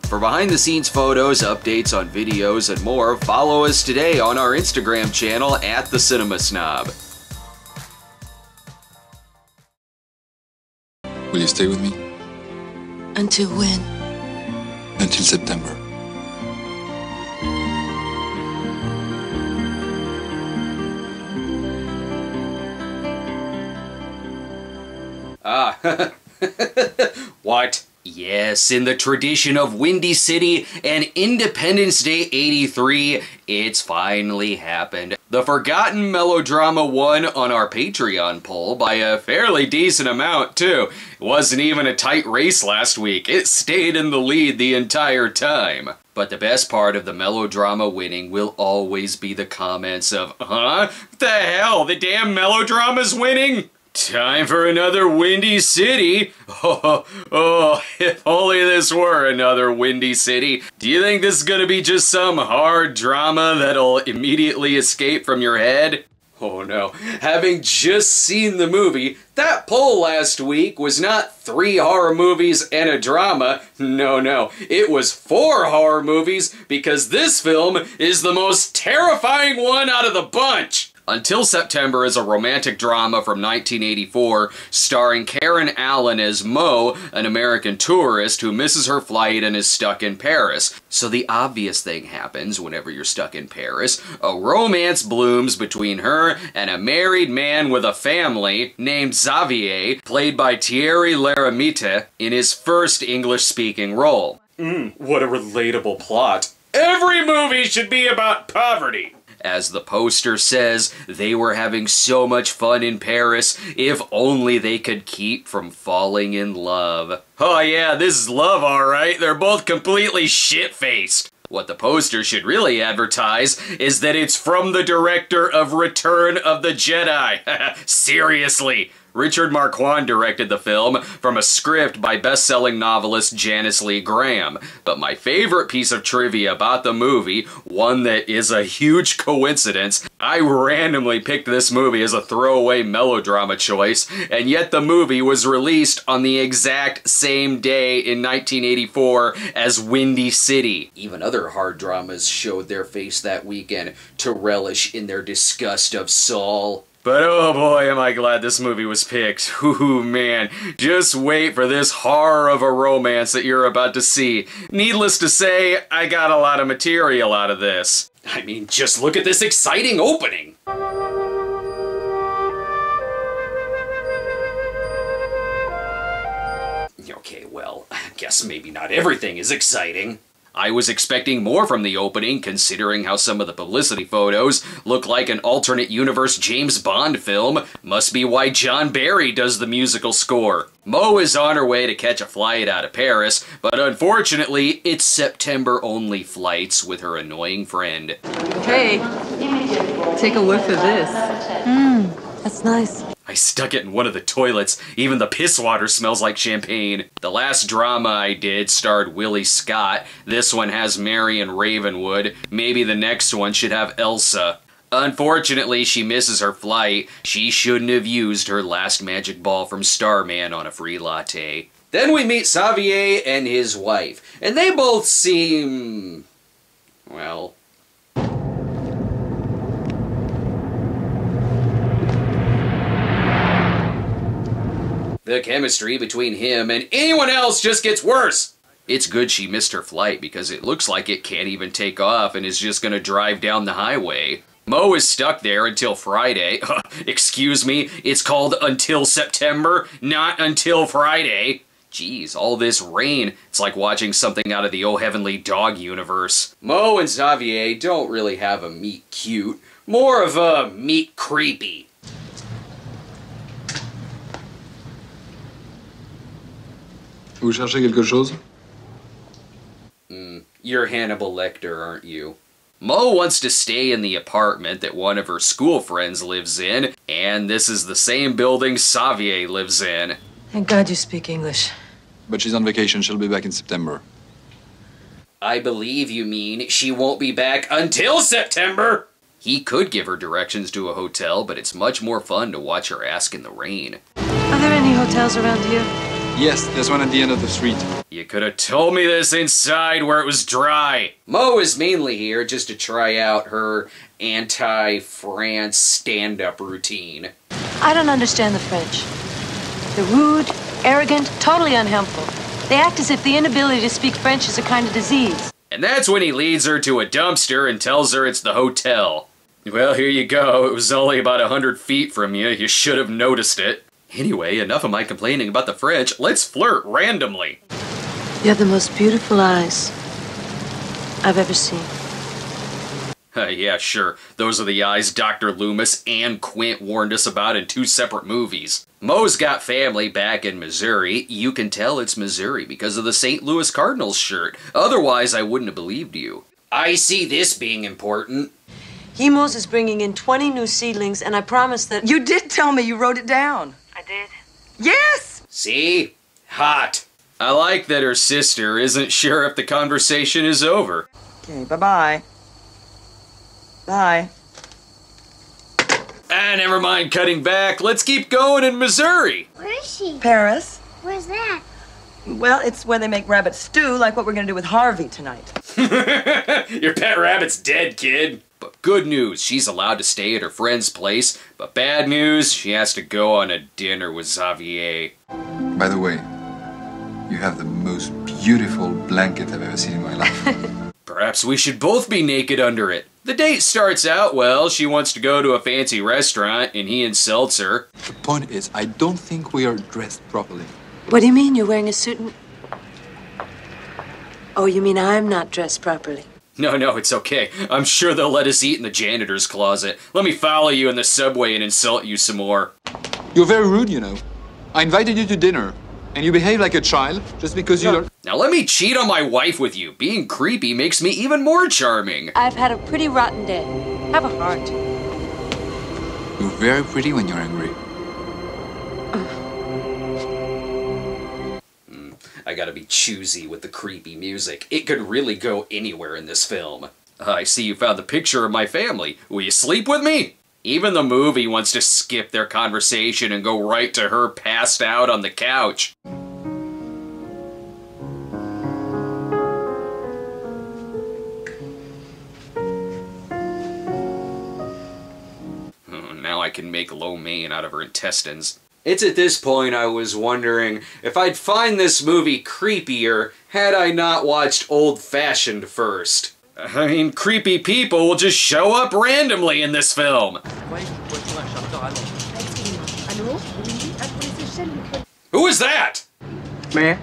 For behind-the-scenes photos, updates on videos, and more, follow us today on our Instagram channel at the Cinema Snob. Will you stay with me? Until when? Until September. Ah, what? Yes, in the tradition of Windy City and Independence Day '83, it's finally happened. The forgotten melodrama won on our Patreon poll by a fairly decent amount, too. It wasn't even a tight race last week. It stayed in the lead the entire time. But the best part of the melodrama winning will always be the comments of, huh? What the hell? The damn melodrama's winning? Time for another Windy City. Oh, if only this were another Windy City. Do you think this is gonna be just some hard drama that'll immediately escape from your head? Oh no, having just seen the movie, that poll last week was not 3 horror movies and a drama. No, it was 4 horror movies because this film is the most terrifying one out of the bunch. Until September is a romantic drama from 1984 starring Karen Allen as Mo, an American tourist who misses her flight and is stuck in Paris. So the obvious thing happens whenever you're stuck in Paris. A romance blooms between her and a married man with a family named Xavier, played by Thierry Lhermitte in his first English-speaking role. What a relatable plot. Every movie should be about poverty. As the poster says, they were having so much fun in Paris, if only they could keep from falling in love. Oh yeah, this is love alright, they're both completely shit-faced. What the poster should really advertise is that it's from the director of Return of the Jedi. Seriously. Richard Marquand directed the film from a script by best-selling novelist Janice Lee Graham. But my favorite piece of trivia about the movie, one that is a huge coincidence, I randomly picked this movie as a throwaway melodrama choice, and yet the movie was released on the exact same day in 1984 as Windy City. Even other hard dramas showed their face that weekend to relish in their disgust of Saul. But oh boy, am I glad this movie was picked. Ooh man, just wait for this horror of a romance that you're about to see. Needless to say, I got a lot of material out of this. I mean, just look at this exciting opening! Okay, well, I guess maybe not everything is exciting. I was expecting more from the opening, considering how some of the publicity photos look like an alternate universe James Bond film. Must be why John Barry does the musical score. Mo is on her way to catch a flight out of Paris, but unfortunately, it's September-only flights with her annoying friend. Hey, take a whiff of this. That's nice. I stuck it in one of the toilets. Even the piss water smells like champagne. The last drama I did starred Willie Scott. This one has Marion Ravenwood. Maybe the next one should have Elsa. Unfortunately, she misses her flight. She shouldn't have used her last magic ball from Starman on a free latte. Then we meet Xavier and his wife, and they both seem... well... the chemistry between him and anyone else just gets worse. It's good she missed her flight because it looks like it can't even take off and is just gonna drive down the highway. Mo is stuck there until Friday. Excuse me, it's called Until September, not Until Friday. Jeez, all this rain. It's like watching something out of the Oh Heavenly Dog universe. Mo and Xavier don't really have a meet cute, more of a meet creepy. Vous cherchez quelque chose? You're Hannibal Lecter, aren't you? Mo wants to stay in the apartment that one of her school friends lives in, and this is the same building Xavier lives in. Thank God you speak English. But she's on vacation. She'll be back in September. I believe you mean she won't be back until September! He could give her directions to a hotel, but it's much more fun to watch her ask in the rain. Are there any hotels around here? Yes, there's one at the end of the street. You could have told me this inside where it was dry. Mo is mainly here just to try out her anti-France stand-up routine. I don't understand the French. They're rude, arrogant, totally unhelpful. They act as if the inability to speak French is a kind of disease. And that's when he leads her to a dumpster and tells her it's the hotel. Well, here you go. It was only about 100 feet from you. You should have noticed it. Anyway, enough of my complaining about the French. Let's flirt randomly. You have the most beautiful eyes I've ever seen. Yeah, sure. Those are the eyes Dr. Loomis and Quint warned us about in 2 separate movies. Mo's got family back in Missouri. You can tell it's Missouri because of the St. Louis Cardinals shirt. Otherwise, I wouldn't have believed you. I see this being important. Hemos is bringing in 20 new seedlings, and I promised that... You did tell me you wrote it down. I did. Yes! See? Hot. I like that her sister isn't sure if the conversation is over. Okay, bye-bye. Bye. Ah, never mind cutting back. Let's keep going in Missouri. Where is she? Paris. Where's that? Well, it's where they make rabbit stew, like what we're gonna do with Harvey tonight. Your pet rabbit's dead, kid. But good news, she's allowed to stay at her friend's place. But bad news, she has to go on a dinner with Xavier. By the way, you have the most beautiful blanket I've ever seen in my life. Perhaps we should both be naked under it. The date starts out well. She wants to go to a fancy restaurant, and he insults her. The point is, I don't think we are dressed properly. What do you mean you're wearing a suit and... Oh, you mean I'm not dressed properly? No, it's okay. I'm sure they'll let us eat in the janitor's closet. Let me follow you in the subway and insult you some more. You're very rude, you know. I invited you to dinner, and you behave like a child just because you don't... Now let me cheat on my wife with you. Being creepy makes me even more charming. I've had a pretty rotten day. Have a heart. You're very pretty when you're angry. I gotta be choosy with the creepy music. It could really go anywhere in this film. I see you found the picture of my family. Will you sleep with me? Even the movie wants to skip their conversation and go right to her passed out on the couch. Now I can make lo mein out of her intestines. It's at this point I was wondering if I'd find this movie creepier had I not watched Old Fashioned first. I mean, creepy people will just show up randomly in this film. Who is that? Man,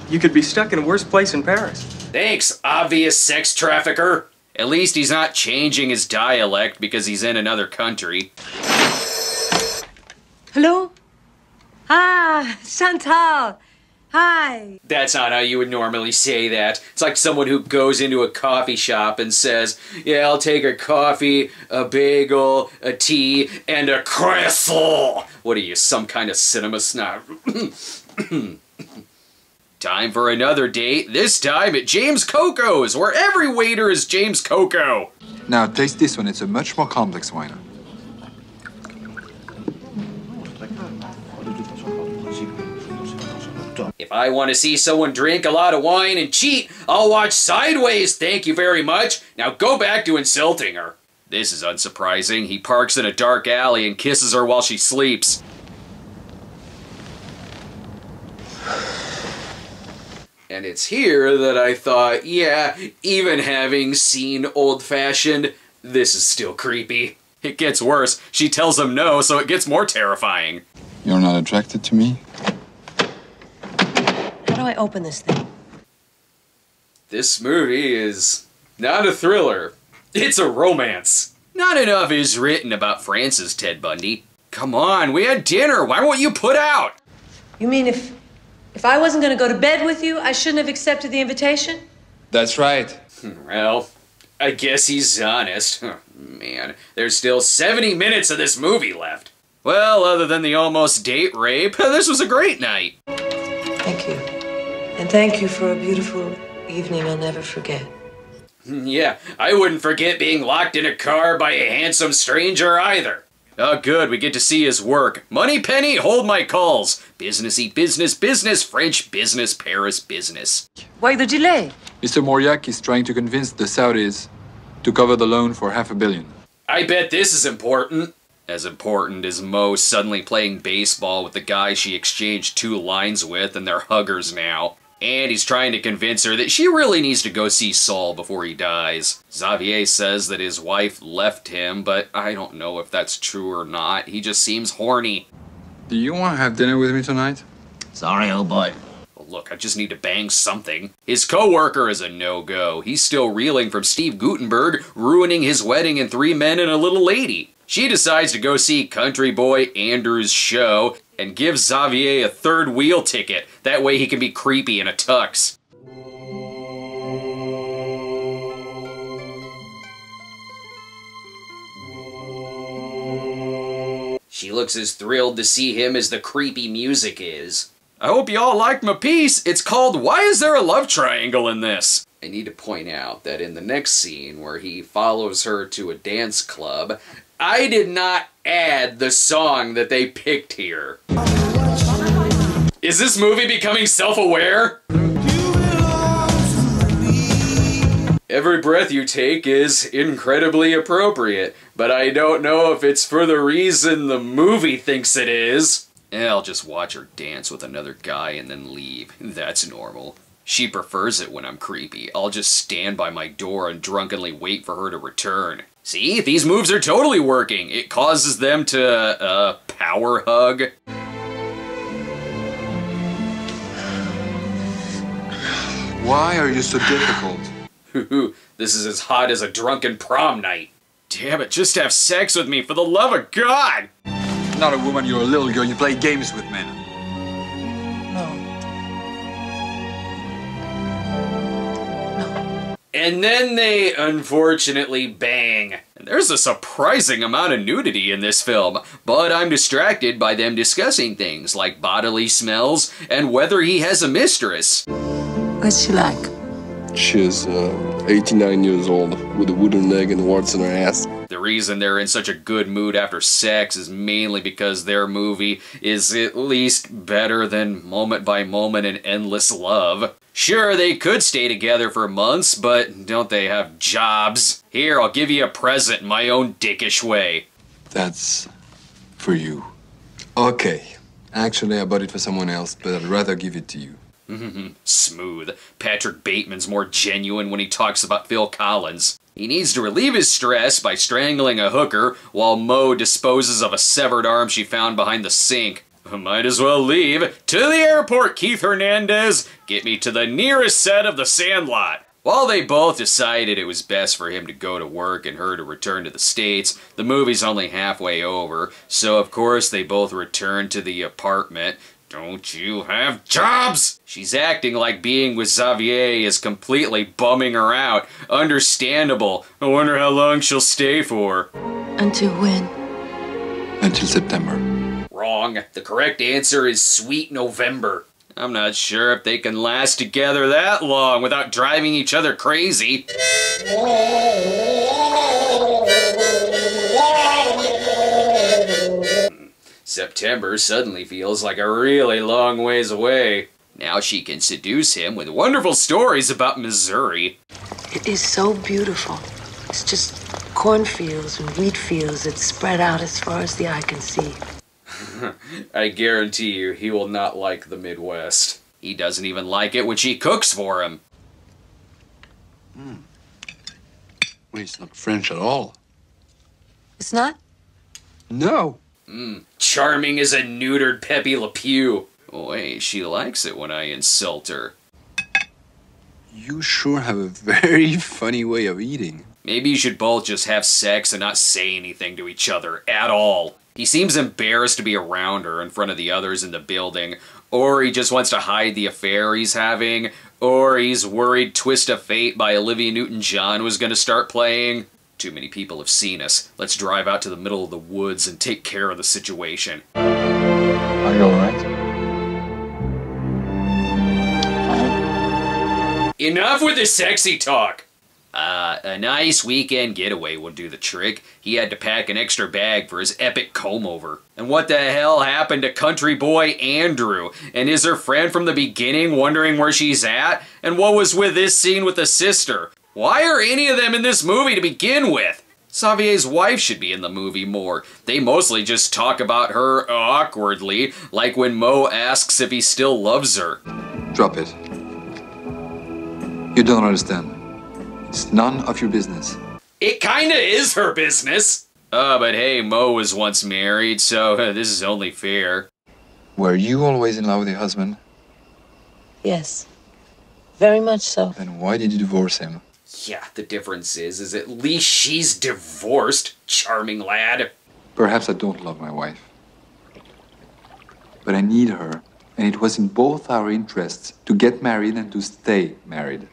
you could be stuck in a worse place in Paris. Thanks, obvious sex trafficker. At least he's not changing his dialect because he's in another country. Hello? Ah, Chantal. Hi. That's not how you would normally say that. It's like someone who goes into a coffee shop and says, yeah, I'll take a coffee, a bagel, a tea, and a croissant. What are you, some kind of cinema snob? Time for another date, this time at James Coco's, where every waiter is James Coco. Now, taste this one. It's a much more complex wine. If I want to see someone drink a lot of wine and cheat, I'll watch Sideways, thank you very much. Now go back to insulting her. This is unsurprising. He parks in a dark alley and kisses her while she sleeps. And it's here that I thought, yeah, even having seen Old Fashioned, this is still creepy. It gets worse. She tells him no, so it gets more terrifying. You're not attracted to me? How do I open this thing? This movie is not a thriller. It's a romance. Not enough is written about France's Ted Bundy. Come on, we had dinner. Why won't you put out? You mean if I wasn't going to go to bed with you, I shouldn't have accepted the invitation? That's right. Well, I guess he's honest. Man, there's still 70 minutes of this movie left. Well, other than the almost date rape, this was a great night. Thank you. And thank you for a beautiful evening I'll never forget. Yeah, I wouldn't forget being locked in a car by a handsome stranger either. Oh good, we get to see his work. Money Penny, hold my calls. Businessy business, business, French business, Paris business. Why the delay? Mr. Moryak is trying to convince the Saudis to cover the loan for $500 million. I bet this is important. As important as Mo suddenly playing baseball with the guy she exchanged 2 lines with and they're huggers now. And he's trying to convince her that she really needs to go see Saul before he dies. Xavier says that his wife left him, but I don't know if that's true or not. He just seems horny. Do you want to have dinner with me tonight? Sorry, old boy. Look, I just need to bang something. His co-worker is a no-go. He's still reeling from Steve Guttenberg ruining his wedding in 3 Men and a Little Lady. She decides to go see country boy Andrew's show and gives Xavier a 3rd wheel ticket. That way he can be creepy in a tux. She looks as thrilled to see him as the creepy music is. I hope you all liked my piece. It's called Why Is There a Love Triangle in This? I need to point out that in the next scene where he follows her to a dance club, I did not add the song that they picked here. Is this movie becoming self-aware? Every breath you take is incredibly appropriate, but I don't know if it's for the reason the movie thinks it is. I'll just watch her dance with another guy and then leave. That's normal. She prefers it when I'm creepy. I'll just stand by my door and drunkenly wait for her to return. See, these moves are totally working. It causes them to, power hug. Why are you so difficult? This is as hot as a drunken prom night. Damn it, just have sex with me for the love of God! Not a woman, you're a little girl. You play games with men. And then they, unfortunately, bang. There's a surprising amount of nudity in this film, but I'm distracted by them discussing things like bodily smells and whether he has a mistress. What's she like? She's 89 years old with a wooden leg and warts in her ass. The reason they're in such a good mood after sex is mainly because their movie is at least better than Moment by Moment and Endless Love. Sure, they could stay together for months, but don't they have jobs? Here, I'll give you a present in my own dickish way. That's for you. Okay. Actually, I bought it for someone else, but I'd rather give it to you. Smooth. Patrick Bateman's more genuine when he talks about Phil Collins. He needs to relieve his stress by strangling a hooker while Mo disposes of a severed arm she found behind the sink. Might as well leave. To the airport, Keith Hernandez! Get me to the nearest set of The Sandlot! While they both decided it was best for him to go to work and her to return to the States, the movie's only halfway over, so of course they both return to the apartment. Don't you have jobs? She's acting like being with Xavier is completely bumming her out. Understandable. I wonder how long she'll stay for. Until when? Until September. Wrong. The correct answer is Sweet November. I'm not sure if they can last together that long without driving each other crazy. September suddenly feels like a really long ways away. Now she can seduce him with wonderful stories about Missouri. It is so beautiful. It's just cornfields and wheat fields that spread out as far as the eye can see. I guarantee you he will not like the Midwest. He doesn't even like it when she cooks for him. Well, it's not French at all. It's not? No. Charming as a neutered Pepe Le Pew. Wait, she likes it when I insult her. You sure have a very funny way of eating. Maybe you should both just have sex and not say anything to each other at all. He seems embarrassed to be around her in front of the others in the building, or he just wants to hide the affair he's having, or he's worried Twist of Fate by Olivia Newton-John was going to start playing. Too many people have seen us. Let's drive out to the middle of the woods and take care of the situation. Are you alright? Enough with the sexy talk! A nice weekend getaway would do the trick. He had to pack an extra bag for his epic comb-over. And what the hell happened to country boy Andrew? And is her friend from the beginning wondering where she's at? And what was with this scene with the sister? Why are any of them in this movie to begin with? Xavier's wife should be in the movie more. They mostly just talk about her awkwardly, like when Mo asks if he still loves her. Drop it. You don't understand. It's none of your business. It kinda is her business. But hey, Mo was once married, so this is only fair. Were you always in love with your husband? Yes. Very much so. Then why did you divorce him? Yeah, the difference is at least she's divorced, charming lad. Perhaps I don't love my wife. But I need her, and it was in both our interests to get married and to stay married.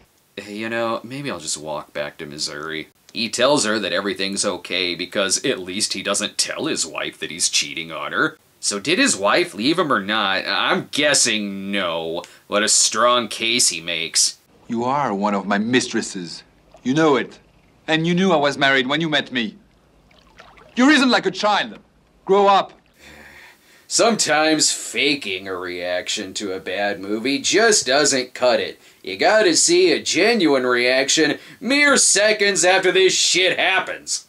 You know, maybe I'll just walk back to Missouri. He tells her that everything's okay because at least he doesn't tell his wife that he's cheating on her. So did his wife leave him or not? I'm guessing no. What a strong case he makes. You are one of my mistresses. You know it. And you knew I was married when you met me. You reason like a child. Grow up. Sometimes faking a reaction to a bad movie just doesn't cut it. You gotta see a genuine reaction mere seconds after this shit happens.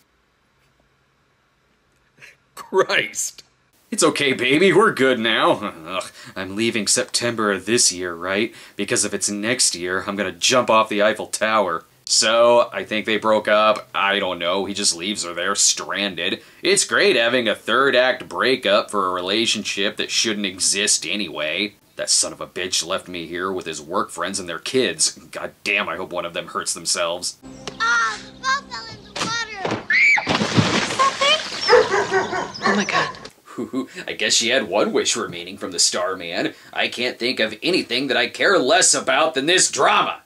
Christ. It's okay, baby, we're good now. Ugh, I'm leaving September of this year, right? Because if it's next year, I'm gonna jump off the Eiffel Tower. So, I think they broke up. I don't know, he just leaves her there stranded. It's great having a third act breakup for a relationship that shouldn't exist anyway. That son of a bitch left me here with his work friends and their kids. God damn, I hope one of them hurts themselves. Ah, the ball fell in the water. Oh my God. I guess she had one wish remaining from the Starman. I can't think of anything that I care less about than this drama.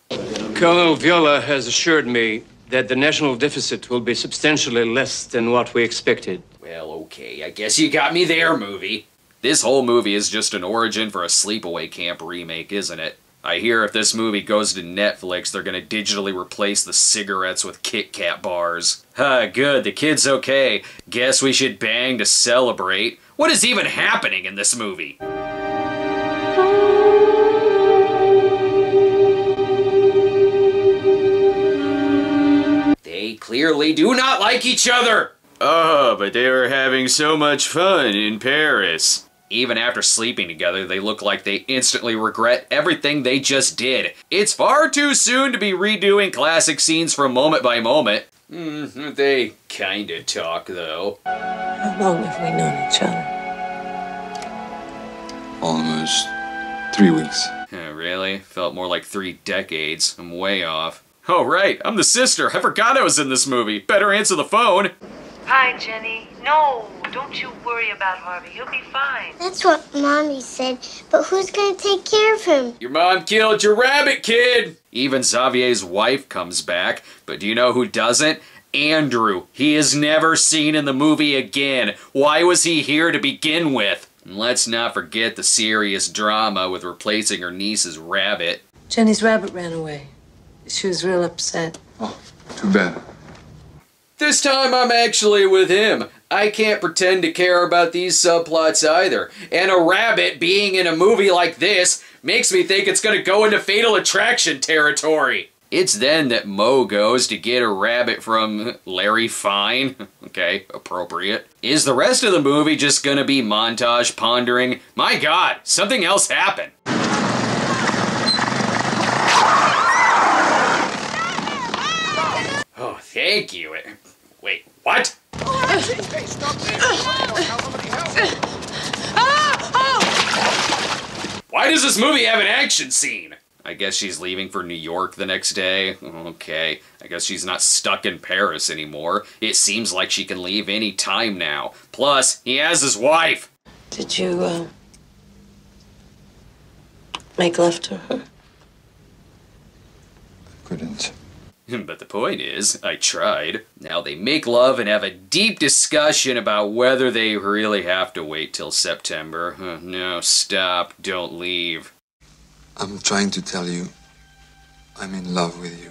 Colonel Viola has assured me that the national deficit will be substantially less than what we expected. Well, okay, I guess you got me there, movie. This whole movie is just an origin for a sleepaway camp remake, isn't it? I hear if this movie goes to Netflix, they're gonna digitally replace the cigarettes with Kit Kat bars. Good, the kid's okay. Guess we should bang to celebrate. What is even happening in this movie? They clearly do not like each other! Oh, but they were having so much fun in Paris. Even after sleeping together, they look like they instantly regret everything they just did. It's far too soon to be redoing classic scenes from moment by moment. They kinda talk, though. How long have we known each other? Almost 3 weeks. Really? Felt more like 3 decades. I'm way off. Oh, right, I'm the sister. I forgot I was in this movie. Better answer the phone. Hi, Jenny. No, don't you worry about Harvey. He'll be fine. That's what Mommy said, but who's gonna take care of him? Your mom killed your rabbit, kid! Even Xavier's wife comes back, but do you know who doesn't? Andrew. He is never seen in the movie again. Why was he here to begin with? And let's not forget the serious drama with replacing her niece's rabbit. Jenny's rabbit ran away. She was real upset. Oh, too bad. This time I'm actually with him. I can't pretend to care about these subplots either. And a rabbit being in a movie like this makes me think it's gonna go into Fatal Attraction territory. It's then that Mo goes to get a rabbit from Larry Fine. Okay, appropriate. Is the rest of the movie just gonna be montage pondering, my God, something else happened? Oh, thank you. Wait, what? Why does this movie have an action scene? I guess she's leaving for New York the next day. Okay, I guess she's not stuck in Paris anymore. It seems like she can leave any time now. Plus, he has his wife. Did you, make love to her? Couldn't. But the point is, I tried. Now they make love and have a deep discussion about whether they really have to wait till September. No, stop, don't leave. I'm trying to tell you, I'm in love with you.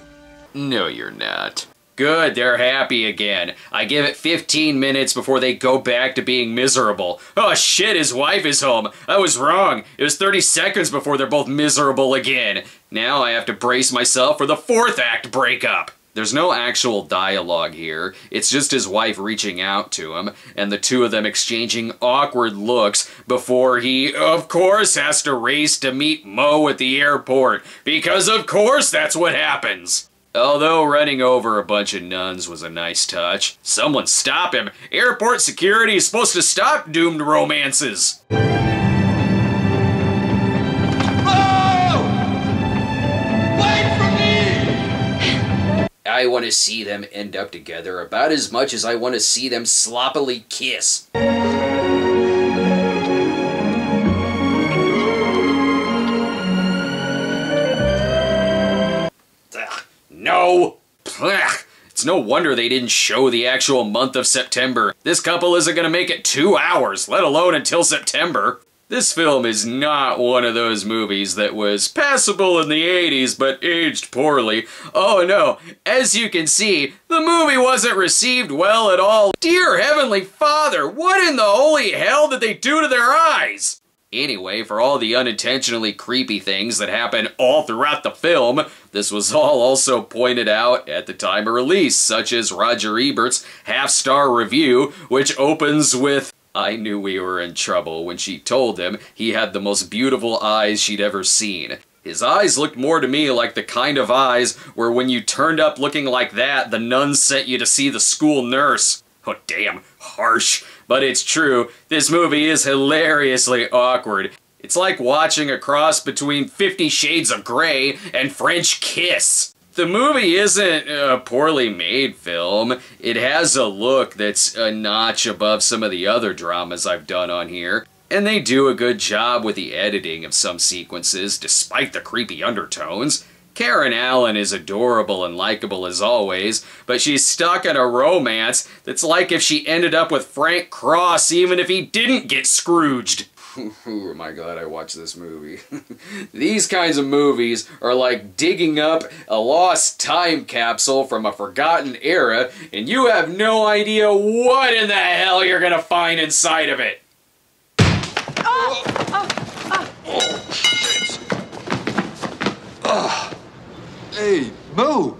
No, you're not. Good, they're happy again. I give it 15 minutes before they go back to being miserable. Oh shit, his wife is home. I was wrong. It was 30 seconds before they're both miserable again. Now I have to brace myself for the 4th act breakup. There's no actual dialogue here. It's just his wife reaching out to him, and the two of them exchanging awkward looks before he, of course, has to race to meet Mo at the airport. Because of course that's what happens. Although running over a bunch of nuns was a nice touch. Someone stop him! Airport security is supposed to stop doomed romances! I want to see them end up together about as much as I want to see them sloppily kiss. No! It's no wonder they didn't show the actual month of September. This couple isn't gonna make it 2 hours, let alone until September. This film is not one of those movies that was passable in the 80s but aged poorly. Oh no, as you can see, the movie wasn't received well at all. Dear Heavenly Father, what in the holy hell did they do to their eyes? Anyway, for all the unintentionally creepy things that happen all throughout the film, this was all also pointed out at the time of release, such as Roger Ebert's half-star review, which opens with, "I knew we were in trouble when she told him he had the most beautiful eyes she'd ever seen. His eyes looked more to me like the kind of eyes where when you turned up looking like that, the nuns sent you to see the school nurse." Oh damn, harsh. But it's true, this movie is hilariously awkward. It's like watching a cross between 50 Shades of Grey and French Kiss. The movie isn't a poorly made film. It has a look that's a notch above some of the other dramas I've done on here. And they do a good job with the editing of some sequences, despite the creepy undertones. Karen Allen is adorable and likable as always, but she's stuck in a romance that's like if she ended up with Frank Cross even if he didn't get Scrooged. Ooh, am I glad I watched this movie. These kinds of movies are like digging up a lost time capsule from a forgotten era, and you have no idea what in the hell you're gonna find inside of it. Hey, Mo!